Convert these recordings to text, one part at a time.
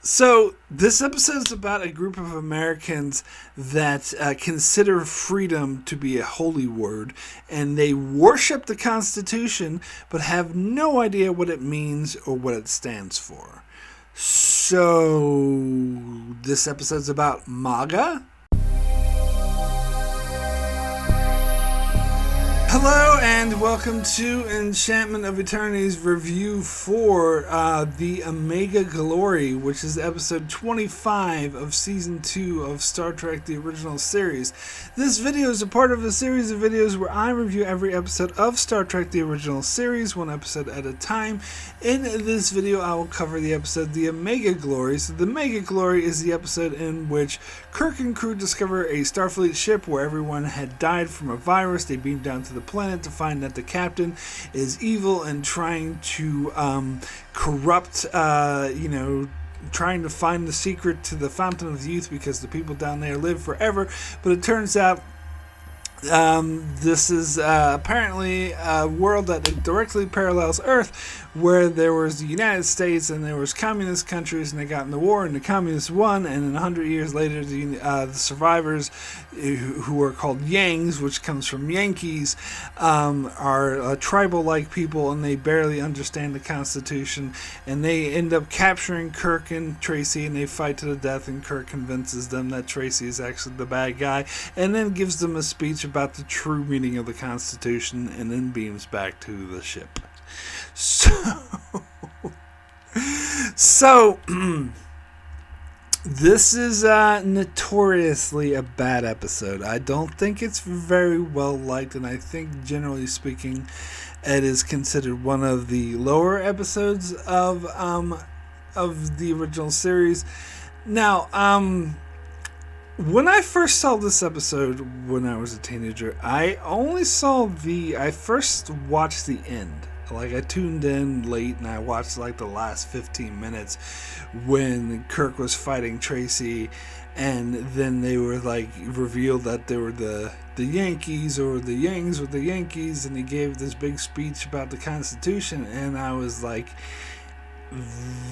So, this episode is about a group of Americans that consider freedom to be a holy word, and they worship the Constitution, but have no idea what it means or what it stands for. So, this episode's about MAGA. Hello and welcome to Enchantment of Eternity's review for the Omega Glory, which is episode 25 of season 2 of Star Trek The Original Series. This video is a part of a series of videos where I review every episode of Star Trek The Original Series, one episode at a time. In this video I will cover the episode The Omega Glory. So the Omega Glory is the episode in which Kirk and crew discover a Starfleet ship where everyone had died from a virus. They beam down to the planet to find that the captain is evil and trying to corrupt, trying to find the secret to the Fountain of Youth because the people down there live forever. But it turns out this is apparently a world that directly parallels Earth, where there was the United States and there was communist countries, and they got in the war and the communists won, and 100 years later the survivors, who are called Yangs, which comes from Yankees, are tribal-like people, and they barely understand the Constitution, and they end up capturing Kirk and Tracy, and they fight to the death, and Kirk convinces them that Tracy is actually the bad guy, and then gives them a speech about the true meaning of the Constitution, and then beams back to the ship. So this is notoriously a bad episode. I don't think it's very well liked, and I think, generally speaking, it is considered one of the lower episodes of the original series. Now, when I first saw this episode when I was a teenager, I first watched the end. Like, I tuned in late and I watched like the last 15 minutes when Kirk was fighting Tracy, and then they were like revealed that they were the Yankees, or the Yangs were the Yankees, and he gave this big speech about the Constitution, and I was like,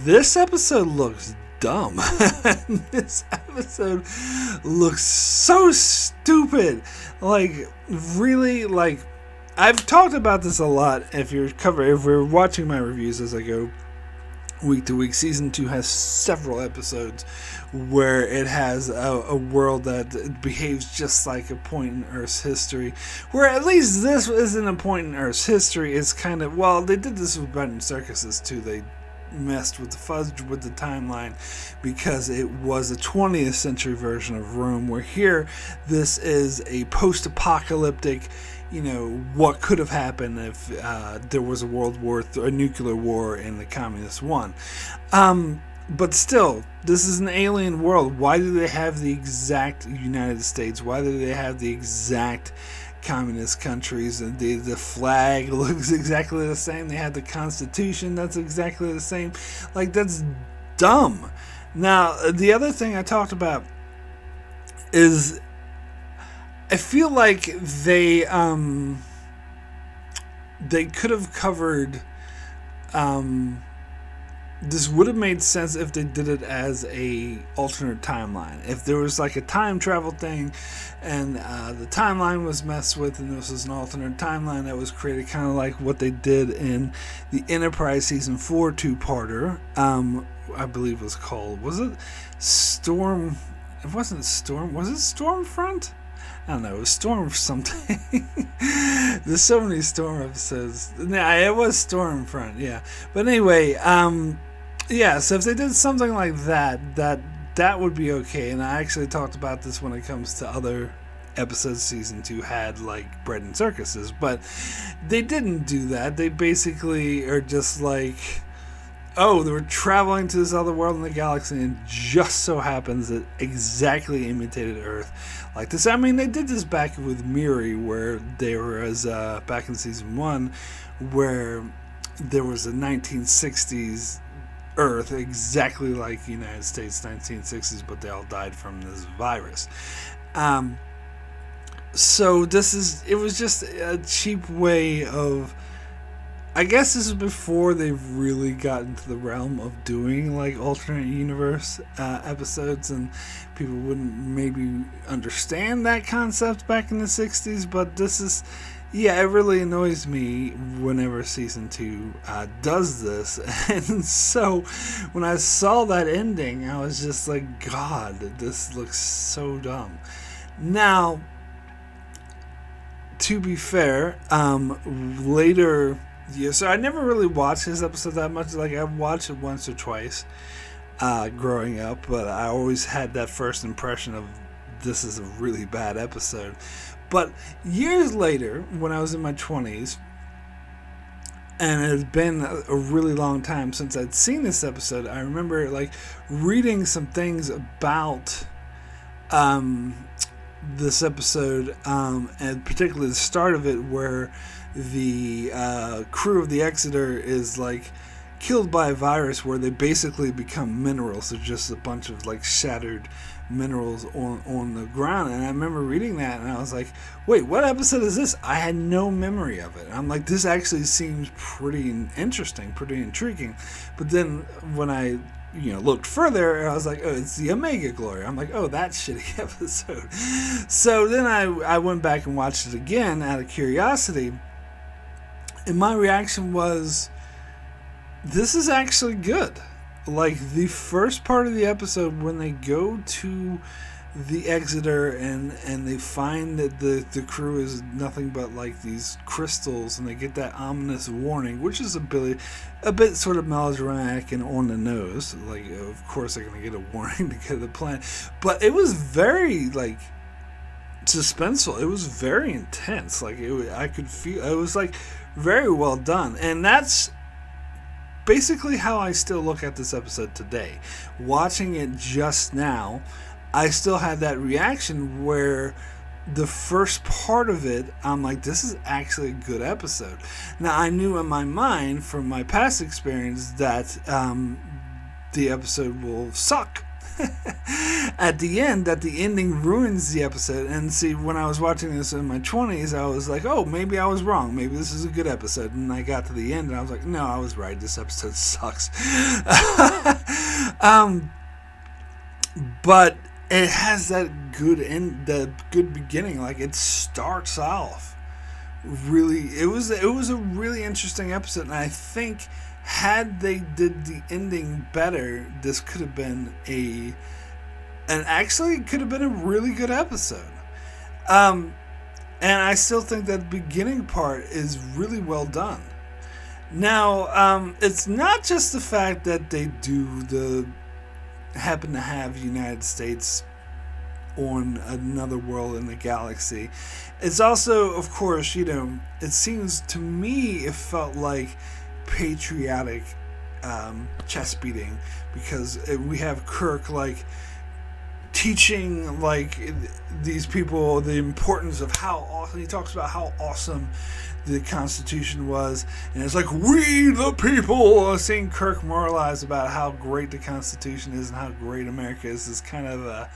this episode looks dumb. This episode looks so stupid. Like, really, like, I've talked about this a lot. If we're watching my reviews as I go week to week, season 2 has several episodes where it has a world that behaves just like a point in Earth's history, where at least this isn't a point in Earth's history. It's kind of, well, they did this with Bread and Circuses too. They messed with the fudge with the timeline because it was a 20th century version of Rome, where here this is a post-apocalyptic, what could have happened if there was a world war, a nuclear war, and the communists won. But still, this is an alien world. Why do they have the exact United States? Why do they have the exact communist countries? And the flag looks exactly the same. They had the Constitution that's exactly the same. Like, that's dumb. Now, the other thing I talked about is, I feel like they could have covered, this would have made sense if they did it as a alternate timeline. If there was like a time travel thing, and the timeline was messed with, and this was an alternate timeline that was created, kind of like what they did in the Enterprise season 4 two-parter. I believe it was called, was it Storm? It wasn't Storm. Was it Stormfront? I don't know, it was Storm something. There's so many Storm episodes. Yeah, it was Stormfront, yeah. But anyway, yeah, so if they did something like that would be okay. And I actually talked about this when it comes to other episodes season 2 had, like Bread and Circuses. But they didn't do that. They basically are just like, oh, they were traveling to this other world in the galaxy, and it just so happens that exactly imitated Earth like this. I mean, they did this back with Miri, where there was, back in season 1, where there was a 1960s Earth, exactly like United States 1960s, but they all died from this virus. So it was just a cheap way of I guess this is before they've really gotten into the realm of doing like alternate universe episodes, and people wouldn't maybe understand that concept back in the 60s. But this is, yeah, it really annoys me whenever season 2 does this. And so when I saw that ending, I was just like, God, this looks so dumb. Now, to be fair, later, yeah, so I never really watched this episode that much. Like, I watched it once or twice growing up, but I always had that first impression of this is a really bad episode. But years later, when I was in my 20s, and it had been a really long time since I'd seen this episode, I remember like reading some things about this episode, and particularly the start of it, where the crew of the Exeter is like killed by a virus where they basically become minerals. They're just a bunch of like shattered minerals on the ground. And I remember reading that and I was like, wait, what episode is this? I had no memory of it. And I'm like, this actually seems pretty interesting, pretty intriguing. But then when I looked further, I was like, oh, it's the Omega Glory. I'm like, oh, that shitty episode. So then I went back and watched it again out of curiosity, and my reaction was, this is actually good. Like, the first part of the episode, when they go to the Exeter and they find that the crew is nothing but like these crystals, and they get that ominous warning, which is a bit sort of melodramatic and on the nose. Like, of course they're going to get a warning to get to the planet, but it was very like suspenseful. It was very intense. Like, I could feel it was like very well done, and that's basically how I still look at this episode today. Watching it just now, I still had that reaction where the first part of it, I'm like, this is actually a good episode. Now, I knew in my mind from my past experience that the episode will suck at the end, that the ending ruins the episode. And see, when I was watching this in my 20s, I was like, oh, maybe I was wrong. Maybe this is a good episode. And I got to the end and I was like, no, I was right. This episode sucks. But it has that good end, the good beginning. Like, it starts off really. It was a really interesting episode, and I think had they did the ending better, this could have been actually could have been a really good episode. And I still think that the beginning part is really well done. Now, it's not just the fact that they happen to have United States on another world in the galaxy. It's also, of course, it seems to me it felt like patriotic chest beating, because we have Kirk like teaching like these people the importance of how awesome, he talks about how awesome the Constitution was, and it's like, we the people, seeing Kirk moralize about how great the Constitution is and how great America is kind of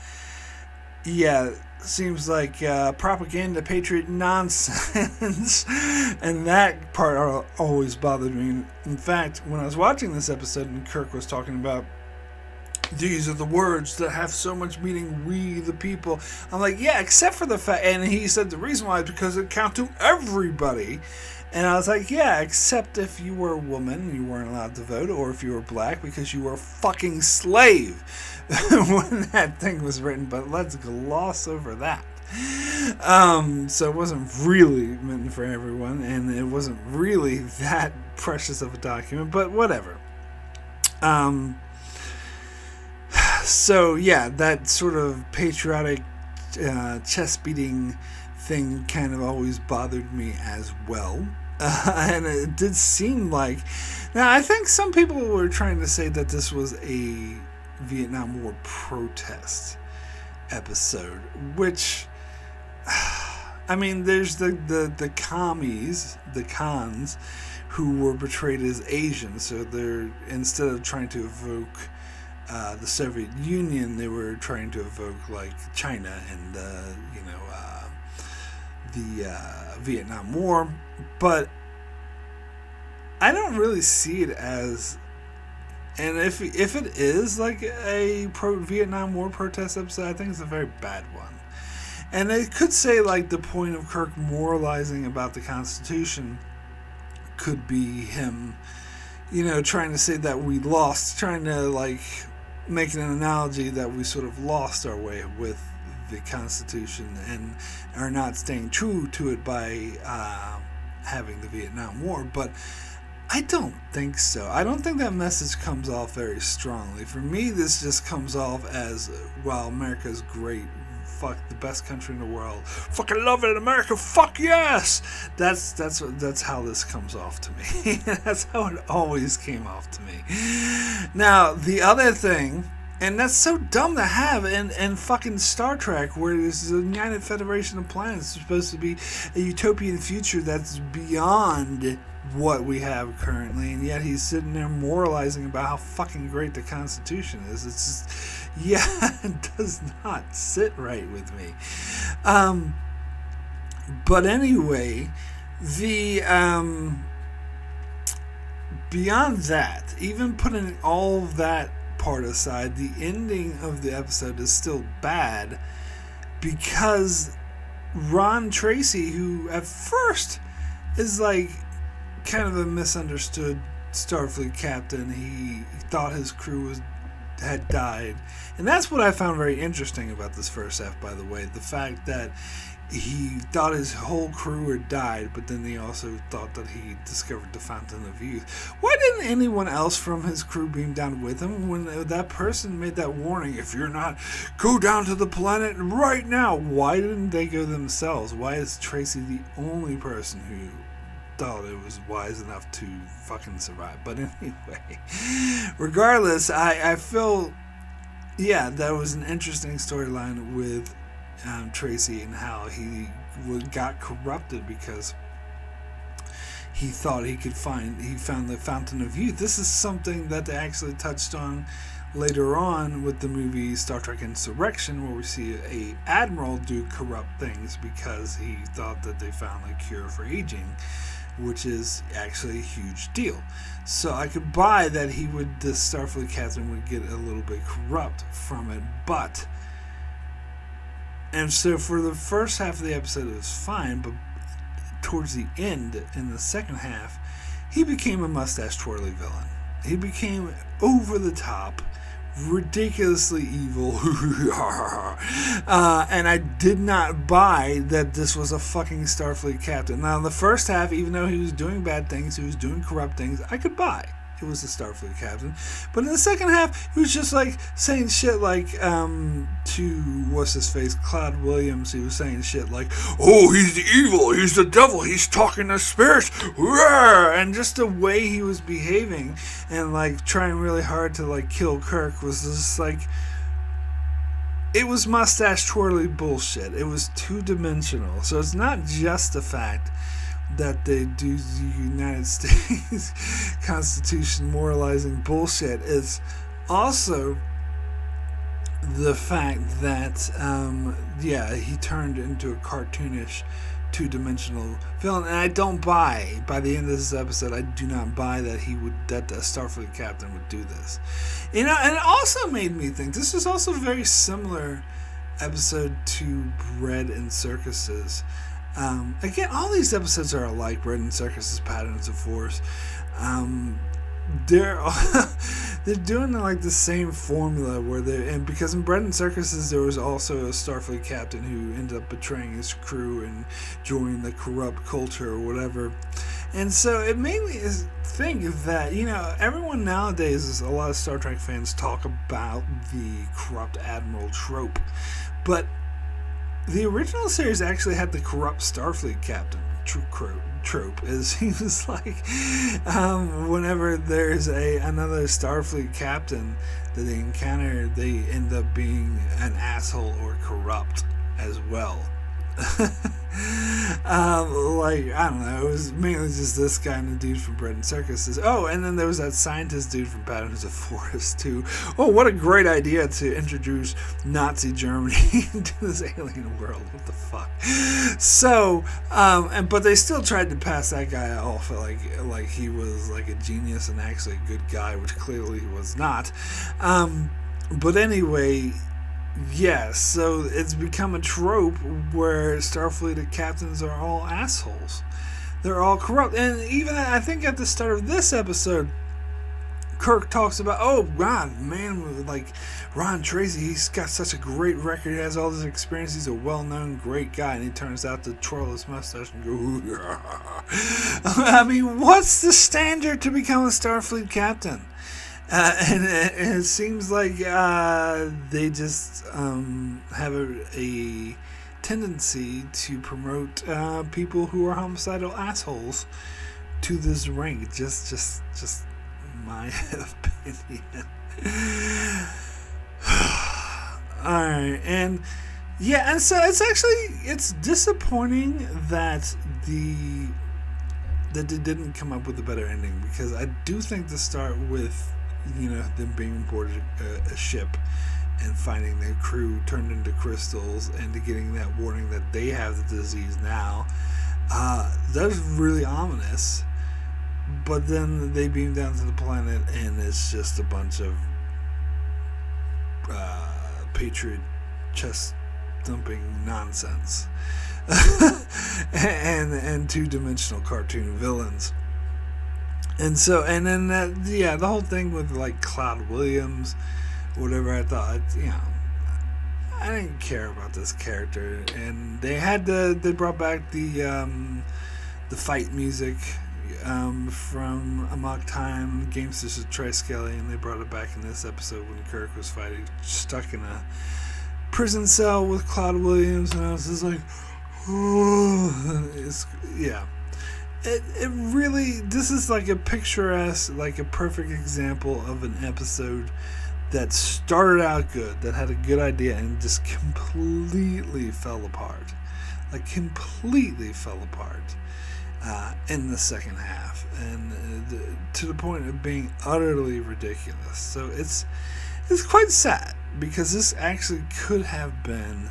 seems like propaganda, patriot nonsense. And that part always bothered me. In fact, when I was watching this episode and Kirk was talking about, these are the words that have so much meaning, we the people, I'm like, yeah, except for the fact, and he said the reason why is because it counts to everybody. And I was like, yeah, except if you were a woman, you weren't allowed to vote, or if you were black, because you were a fucking slave when that thing was written. But let's gloss over that. So it wasn't really meant for everyone, and it wasn't really that precious of a document, but whatever. So yeah, that sort of patriotic chest beating thing kind of always bothered me as well. And it did seem like, now I think some people were trying to say that this was a Vietnam War protest episode, which, I mean, there's the commies, the cons, who were portrayed as Asian, so they're, instead of trying to evoke the Soviet Union, they were trying to evoke like China and the Vietnam War. But I don't really see it as, and if it is like a pro Vietnam War protest episode, I think it's a very bad one. And they could say like the point of Kirk moralizing about the Constitution could be him, trying to say that we lost, trying to like make an analogy that we sort of lost our way with the Constitution and are not staying true to it by having the Vietnam War. But I don't think so. I don't think that message comes off very strongly. For me, this just comes off as, well, America's great. Fuck, the best country in the world. Fucking love it, America. Fuck yes. That's how this comes off to me. That's how it always came off to me. Now, the other thing, and that's so dumb to have in fucking Star Trek, where there's a United Federation of Planets. It's supposed to be a utopian future that's beyond what we have currently, and yet he's sitting there moralizing about how fucking great the Constitution is. It's just, it does not sit right with me. But anyway, the beyond that, even putting all that part aside, the ending of the episode is still bad because Ron Tracy, who at first is like kind of a misunderstood Starfleet captain, he thought his crew had died, and that's what I found very interesting about this first half, by the way, the fact that he thought his whole crew had died, but then he also thought that he discovered the Fountain of Youth. Why didn't anyone else from his crew beam down with him when that person made that warning, if you're not, go down to the planet right now? Why didn't they go themselves? Why is Tracy the only person who thought it was wise enough to fucking survive? But anyway, regardless, I feel, that was an interesting storyline with Tracy and how he got corrupted because he thought he found the Fountain of Youth. This is something that they actually touched on later on with the movie Star Trek Insurrection, where we see a admiral do corrupt things because he thought that they found a cure for aging, which is actually a huge deal. So I could buy that the Starfleet captain would get a little bit corrupt from it, and so for the first half of the episode it was fine, but towards the end, in the second half, he became a mustache twirly villain. He became over the top, ridiculously evil, and I did not buy that this was a fucking Starfleet captain. Now, in the first half, even though he was doing bad things, he was doing corrupt things, I could buy it was the Starfleet captain. But in the second half, he was just like saying shit like to what's his face, Cloud Williams. He was saying shit like, "Oh, he's the evil, he's the devil, he's talking to spirits," and just the way he was behaving and like trying really hard to like kill Kirk was just like, it was mustache twirly bullshit. It was two-dimensional. So it's not just the fact that they do the United States Constitution moralizing bullshit. It's also the fact that he turned into a cartoonish two-dimensional villain, and I don't buy, by the end of this episode, I do not buy that that the Starfleet captain would do this. And it also made me think, this is also a very similar episode to Bread and Circuses. Again, all these episodes are alike. Bread and Circuses, Patterns of Force. They're doing like the same formula and because in Bread and Circuses there was also a Starfleet captain who ended up betraying his crew and joining the corrupt culture or whatever. And so it made me think that, everyone nowadays, a lot of Star Trek fans talk about the corrupt admiral trope, but the original series actually had the corrupt Starfleet captain trope. Is he was like, whenever there's another Starfleet captain that they encounter, they end up being an asshole or corrupt as well. Like, I don't know, it was mainly just this guy and the dude from Bread and Circuses. Oh, and then there was that scientist dude from Patterns of Forest, too. Oh, what a great idea to introduce Nazi Germany into this alien world. What the fuck? So, but they still tried to pass that guy off like he was like a genius and actually a good guy, which clearly he was not. But anyway, yeah, so it's become a trope where Starfleet captains are all assholes. They're all corrupt. And even, I think at the start of this episode, Kirk talks about, oh, Ron, man, like, Ron Tracy, he's got such a great record. He has all this experience. He's a well-known, great guy. And he turns out to twirl his mustache and go, yeah. I mean, what's the standard to become a Starfleet captain? And it seems like they just have a tendency to promote people who are homicidal assholes to this rank. Just my opinion. Alright, and yeah, and so it's disappointing that they didn't come up with a better ending, because I do think to start with, you know, them being aboard a ship and finding their crew turned into crystals and to getting that warning that they have the disease now, that's really ominous. But then they beam down to the planet and it's just a bunch of patriot chest thumping nonsense and two-dimensional cartoon villains. And so, and then the whole thing with like Cloud Williams, whatever, I thought, you know, I didn't care about this character. And they brought back the fight music from Amok Time, Gamesters of Triskele, and they brought it back in this episode when Kirk was fighting, stuck in a prison cell with Cloud Williams, and I was just like, oh, yeah. It really, this is like a picturesque, like a perfect example of an episode that started out good, that had a good idea, and just completely fell apart. Like, completely fell apart in the second half, and to the point of being utterly ridiculous. So it's quite sad, because this actually could have been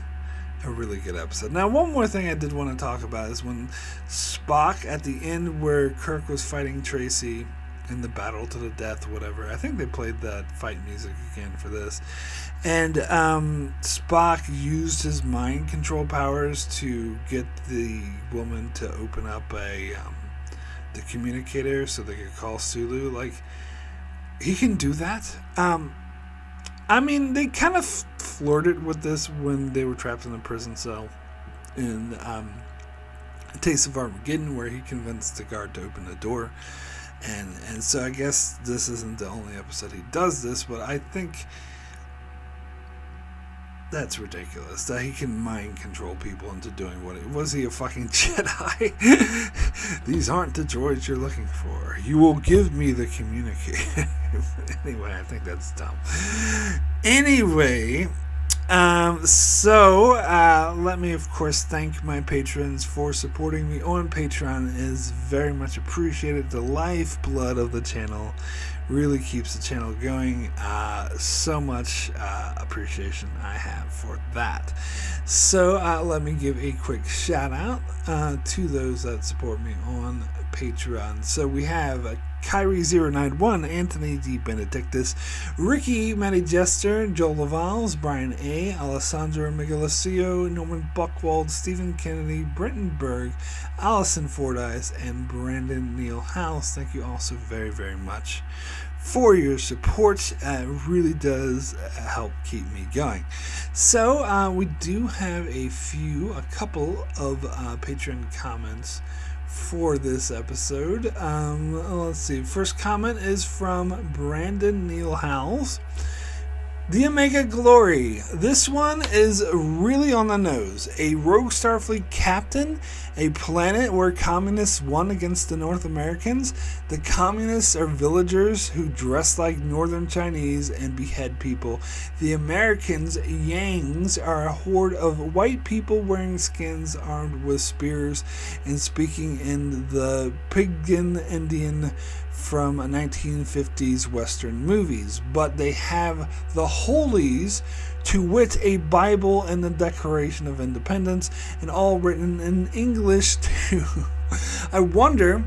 a really good episode. Now, one more thing I did want to talk about is when Spock, at the end where Kirk was fighting Tracy in the battle to the death, whatever, I think they played that fight music again for this, and Spock used his mind control powers to get the woman to open up the communicator so they could call Sulu. Like, he can do that. I mean, they kind of flirted with this when they were trapped in a prison cell in A Taste of Armageddon, where he convinced the guard to open the door. And so I guess this isn't the only episode he does this, but I think that's ridiculous, that he can mind control people into doing what was he a fucking Jedi? These aren't the droids you're looking for. You will give me the communicator. Anyway, I think that's dumb. Anyway, let me of course thank my patrons for supporting me on Patreon. It is very much appreciated. The lifeblood of the channel, really keeps the channel going. So much appreciation I have for that. So let me give a quick shout out to those that support me on Patreon. So we have Kyrie091, Anthony D. Benedictus, Ricky, Matty Jester, Joel Lavals, Brian A., Alessandro Miguelesio, Norman Buchwald, Stephen Kennedy, Brenton Berg, Allison Fordyce, and Brandon Neal House. Thank you all so very, very much for your support. It really does help keep me going. So we do have a couple of Patreon comments for this episode. Let's see. First comment is from Brandon Neal Howells. The Omega Glory. This one is really on the nose. A rogue Starfleet captain, a planet where communists won against the North Americans. The communists are villagers who dress like northern Chinese and behead people. The Americans, Yangs, are a horde of white people wearing skins armed with spears and speaking in the Pidgin Indian from 1950s Western movies, but they have the holies, to wit, a Bible and the Declaration of Independence, and all written in English too. I wonder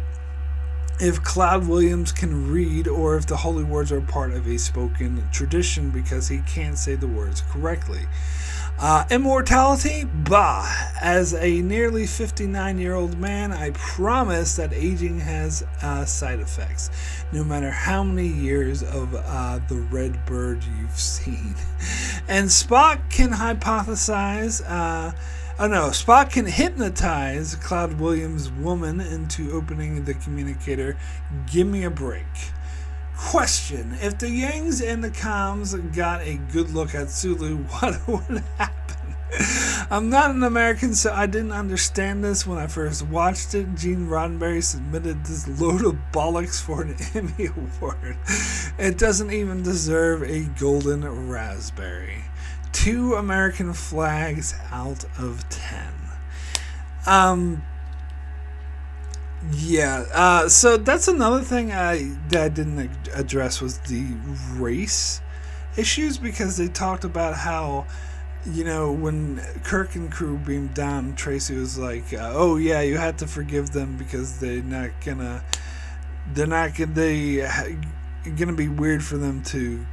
if Cloud Williams can read or if the holy words are part of a spoken tradition because he can't say the words correctly. Immortality? Bah! As a nearly 59-year-old man, I promise that aging has side effects, no matter how many years of the red bird you've seen. And Spock can Spock can hypnotize Cloud Williams' woman into opening the communicator. Give me a break. Question: if the Yangs and the comms got a good look at Sulu, what would happen? I'm not an American, so I didn't understand this when I first watched it. Gene Roddenberry submitted this load of bollocks for an Emmy Award. It doesn't even deserve a golden raspberry. 2 American flags out of 10. So that's another thing that I didn't address was the race issues, because they talked about how, when Kirk and crew beamed down, Tracy was like, "Oh yeah, you had to forgive them because they're gonna be weird for them to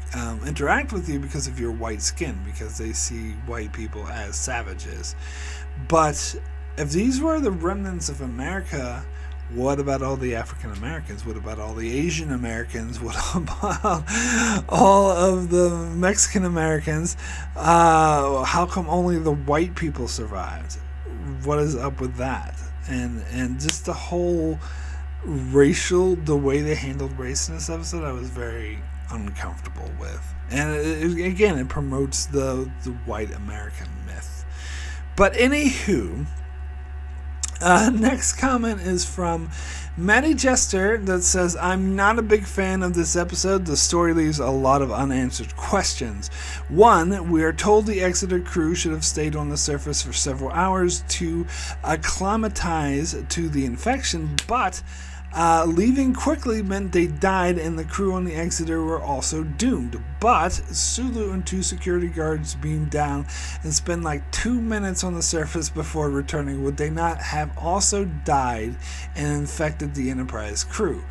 interact with you because of your white skin, because they see white people as savages." But if these were the remnants of America, what about all the African Americans? What about all the Asian Americans? What about all of the Mexican Americans? How come only the white people survived? What is up with that? And just the whole the way they handled race in this episode, I was very uncomfortable with. And it promotes the white American myth. But anywho, next comment is from Maddie Jester that says, "I'm not a big fan of this episode. The story leaves a lot of unanswered questions. 1. We are told the Exeter crew should have stayed on the surface for several hours to acclimatize to the infection, but leaving quickly meant they died and the crew on the Exeter were also doomed. But Sulu and 2 security guards beamed down and spent like 2 minutes on the surface before returning. Would they not have also died and infected the Enterprise crew?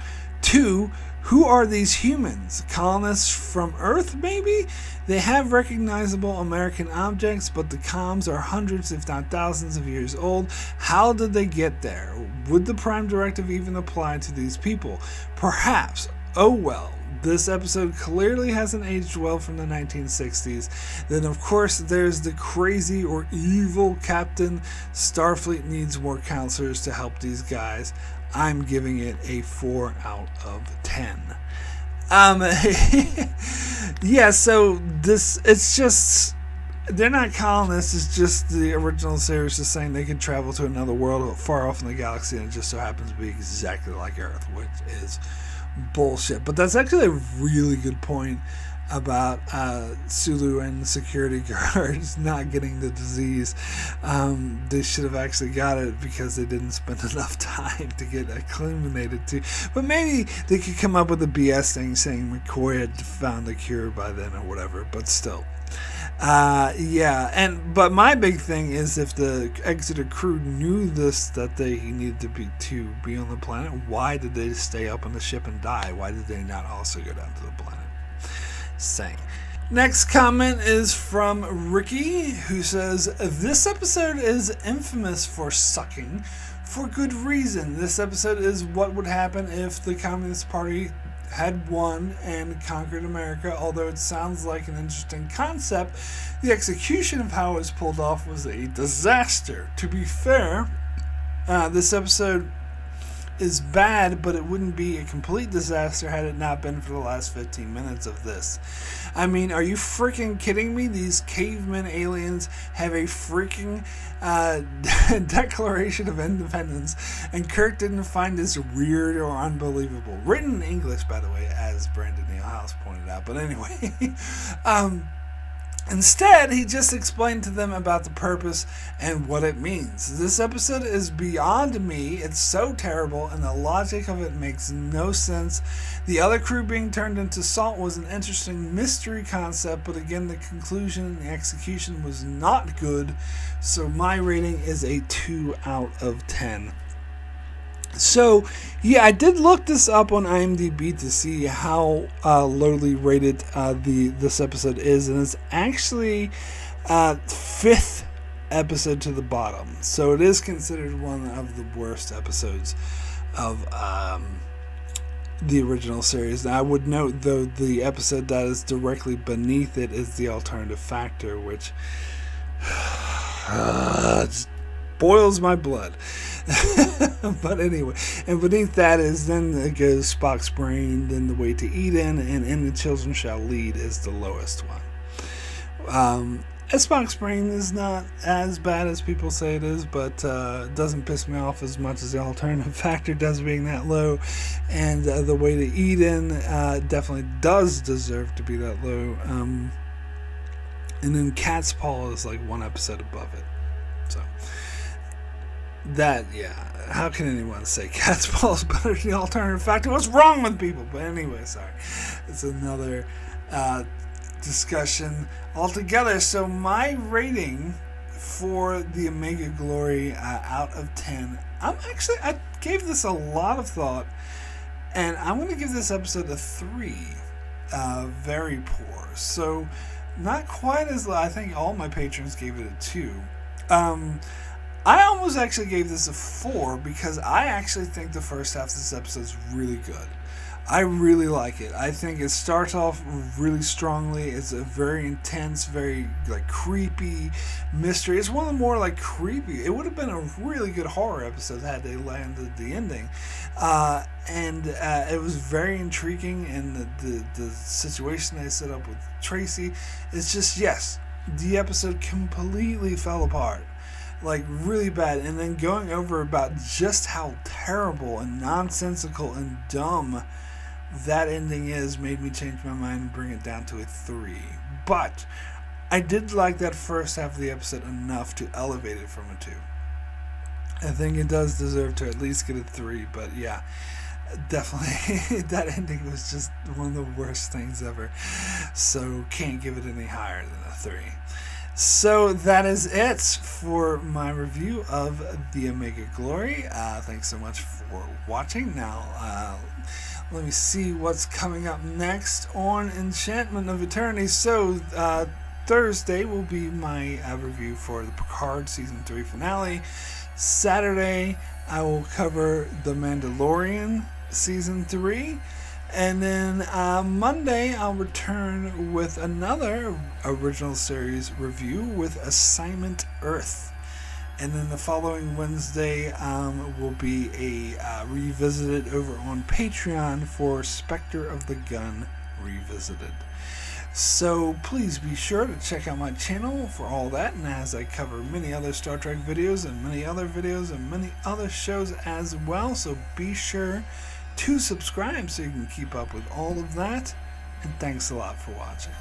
2. Who are these humans? Colonists from Earth, maybe? They have recognizable American objects, but the comms are hundreds, if not thousands of years old. How did they get there? Would the Prime Directive even apply to these people? Perhaps. Oh well. This episode clearly hasn't aged well from the 1960s. Then, of course, there's the crazy or evil captain. Starfleet needs more counselors to help these guys. I'm giving it a 4 out of 10. So it's just, they're not colonists, it's just the original series just saying they can travel to another world far off in the galaxy, and it just so happens to be exactly like Earth, which is bullshit. But that's actually a really good point about Sulu and security guards not getting the disease. They should have actually got it because they didn't spend enough time to get acclimated to. But maybe they could come up with a BS thing saying McCoy had found a cure by then or whatever, but still. But my big thing is, if the Exeter crew knew this, that they needed to be on the planet, why did they stay up on the ship and die? Why did they not also go down to the planet? Saying. Next comment is from Ricky, who says, "This episode is infamous for sucking for good reason. This episode is what would happen if the Communist Party had won and conquered America. Although it sounds like an interesting concept, the execution of how it was pulled off was a disaster. To be fair, this episode is bad, but it wouldn't be a complete disaster had it not been for the last 15 minutes of this. I mean, are you freaking kidding me? These caveman aliens have a freaking Declaration of Independence, and Kirk didn't find this weird or unbelievable. Written in English, by the way, as Brandon Neal House pointed out. But anyway, instead, he just explained to them about the purpose and what it means. This episode is beyond me. It's so terrible, and the logic of it makes no sense. The other crew being turned into salt was an interesting mystery concept, but again, the conclusion and the execution was not good. So my rating is a 2 out of 10. So, yeah, I did look this up on IMDb to see how lowly rated this episode is, and it's actually 5th episode to the bottom. So it is considered one of the worst episodes of the original series. Now, I would note, though, the episode that is directly beneath it is The Alternative Factor, which just boils my blood. But anyway, and beneath that is, then it goes Spock's Brain, then The Way to Eden, and In the Children Shall Lead is the lowest one. Spock's Brain is not as bad as people say it is, but it doesn't piss me off as much as The Alternative Factor does, being that low. And The Way to Eden definitely does deserve to be that low. And then Cat's Paw is like one episode above it. So that, yeah, how can anyone say Cat's Paw is better than The Alternative Factor? What's wrong with people? But anyway, sorry, it's another discussion altogether. So my rating for the Omega Glory out of 10, I gave this a lot of thought, and I'm going to give this episode a 3. Very poor. So not quite as low. I think all my patrons gave it a 2. I almost actually gave this a 4 because I actually think the first half of this episode is really good. I really like it. I think it starts off really strongly. It's a very intense, very like creepy mystery. It's one of the more like creepy. It would have been a really good horror episode had they landed the ending. And it was very intriguing, and the situation they set up with Tracy is just, yes, the episode completely fell apart. Like, really bad. And then going over about just how terrible and nonsensical and dumb that ending is made me change my mind and bring it down to a 3. But I did like that first half of the episode enough to elevate it from a 2. I think it does deserve to at least get a 3, but yeah, definitely that ending was just one of the worst things ever. So can't give it any higher than a 3. So that is it for my review of the Omega Glory. Thanks so much for watching. Now, let me see what's coming up next on Enchantment of Eternity. So, Thursday will be my review for the Picard Season 3 finale. Saturday, I will cover The Mandalorian Season 3. And then Monday, I'll return with another original series review with Assignment Earth. And then the following Wednesday will be a revisited over on Patreon for Spectre of the Gun Revisited. So please be sure to check out my channel for all that, and as I cover many other Star Trek videos and many other videos and many other shows as well. So be sure to subscribe so you can keep up with all of that, and thanks a lot for watching.